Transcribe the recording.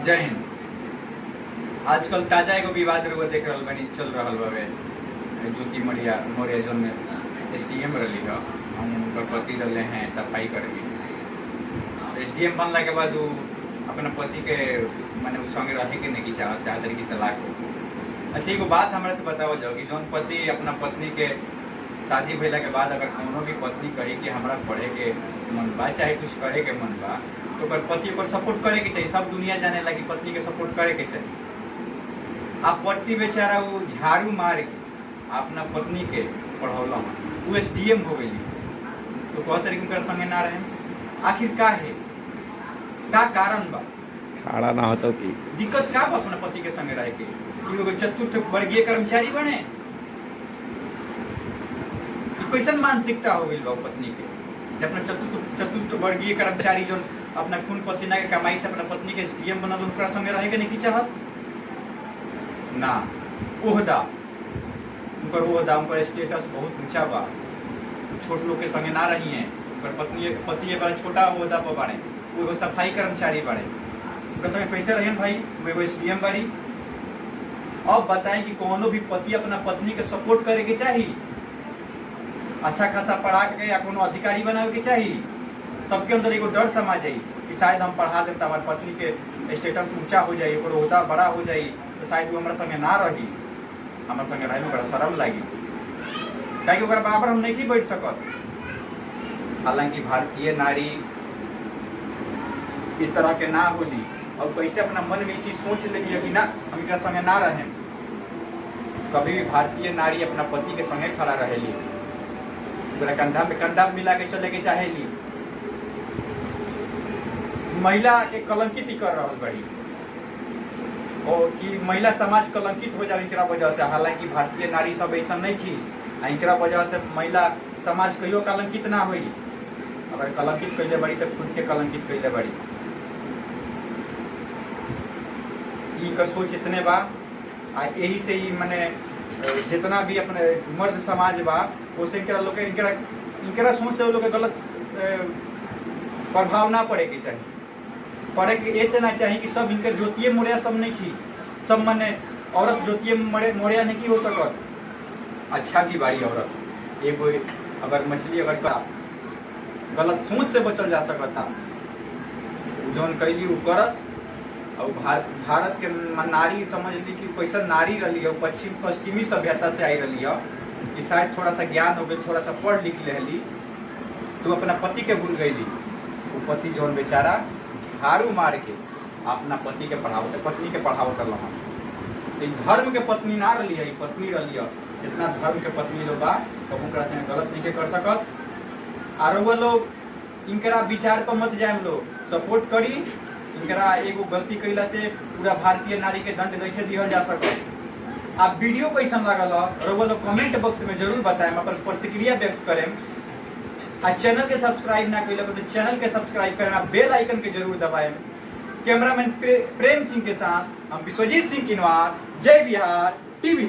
जय हिंद। आजकल ताजा एगो विवाद रउआ देख रहल बानी चल रहल बावे। ज्योति मौर्य जोन में SDM रही है, हम उनकर पति रहे हैं सफाई कर्मी। SDM बनला के बाद वो अपना पति के माने उ संगे रहे के नहीं चाहत की तलाक हो। अच्छा एगो बात हमरा से बताओ जाओ कि जौन पति अपना पत्नी के शादी भइला के बाद अगर कोनो भी पत्नी कही कि हमरा पढ़े के मन बा चाहे कुछ करे के मन बा तो ओकर पति ओकर सपोर्ट करे के चाहिए। सब दुनिया जाने लगी पत्नी के सपोर्ट करे के चाहिए। आप पत्नी बेचारा वो झाड़ू मार के अपना पत्नी के पढ़ौला वो SDM हो गई तो कह तरीके उनका संगे ना रहे। आखिर का है का कारण बा खड़ा ना होता कि दिक्कत का बा अपना पति के संगे रहे के कि चतुर्थ वर्गीय कर्मचारी बने। कैसन मानसिकता हो गई बा पत्नी के जब अपना चतुर्थ वर्गीय कर्मचारी जो अपना खून पसीना के कमाई से अपना पत्नी के SDM बनल उनका संगे रहे के नहीं चाहत ना। ओहदा उनकर ओहदा उनकर स्टेटस बहुत ऊंचा बा, छोट लोग के संगे ना रही हैं। उनकर पति बड़ा छोटा ओहदा पर बाड़े, वो एगो सफाई कर्मचारी बाड़े, उनका संगे कैसे रहे भाई वो एगो SDM बाड़ी। अब बताएं कि कोनो भी पति अपना पत्नी के सपोर्ट करे के चाहिए, अच्छा खासा पढ़ा के या कोनो अधिकारी बनावे के चाहिए। सबके अंदर एगो डर समा जाई कि शायद हम पढ़ा देता हमारे पत्नी के स्टेटस ऊंचा हो जाए, ओकर ओहदा बड़ा हो जाए तो शायद वो हमारे संगे ना रही, हमारे संगे रहे में बड़ा शर्म लगी क्या ओकर बराबर हम नहीं बैठ सकत। हालांकि भारतीय नारी इस तरह के ना होली और कैसे अपना मन में ये चीज सोच लेली कि ना हम एक संगे ना रहे। कभी भी भारतीय नारी अपना पति के संगे खड़ा रहेली, कंधा में कंधा मिला के चले के चाहेली। महिला के कलंकित ही कर रहा बड़ी और कि महिला समाज कलंकित हो जाए इनकरा वजह से। हालांकि भारतीय नारी सब ऐसा नहीं की, इनकरा वजह से महिला समाज कहियो कलंकित ना हुई। अगर कलंकित कैले बड़ी तो खुद के कलंकित कैले बड़ी। ई सोच इतने बा यही से ही मैंने जितना भी अपने मर्द समाज बा उसे इनकरा सोच से लोग गलत प्रभाव ना पड़े के चाहिए। पढ़े के ऐसे ना चाहिए कि सब इनके ज्योतिए मोड़िया सब नहीं की, सब मने औरत ज्योतिए मोड़िया नहीं की हो सकत। अच्छा की बारी औरत एगो अगर मछली अगर गलत सोच से बचल जा सकता जौन कैली उ करस। और भारत के नारी समझ ली कि कैसा नारी रही है, पश्चिमी सभ्यता से आई रही है कि शायद थोड़ा सा ज्ञान हो गई, थोड़ा सा पढ़ लिख लेली तो अपना पति के भूल गई। वो पति जौन बेचारा झाड़ू मार के अपना पति के पढ़ावत पत्नी के पढ़ावत कर रहा। तो धर्म के पत्नी ना रही है, पत्नी रही है। जितना धर्म के पत्नी लोग बा तो उनका गलत नहीं कर सकत। और वो लोग इनकरा विचार पर मत जाए, लोग सपोर्ट करी। इनकरा एगो गलती कैला से पूरा भारतीय नारी के दंड नहीं दिया जा सकत। आप वीडियो कैसन लागल और वो लोग कमेंट बॉक्स में जरूर बताएं, अपन प्रतिक्रिया व्यक्त करें। आ चैनल के सब्सक्राइब ना कैले तो चैनल के सब्सक्राइब करें, आप बेल आइकन के जरूर दबाएं। कैमरामैन प्रेम सिंह के साथ हम विश्वजीत सिंह किनवार, जय बिहार टीवी।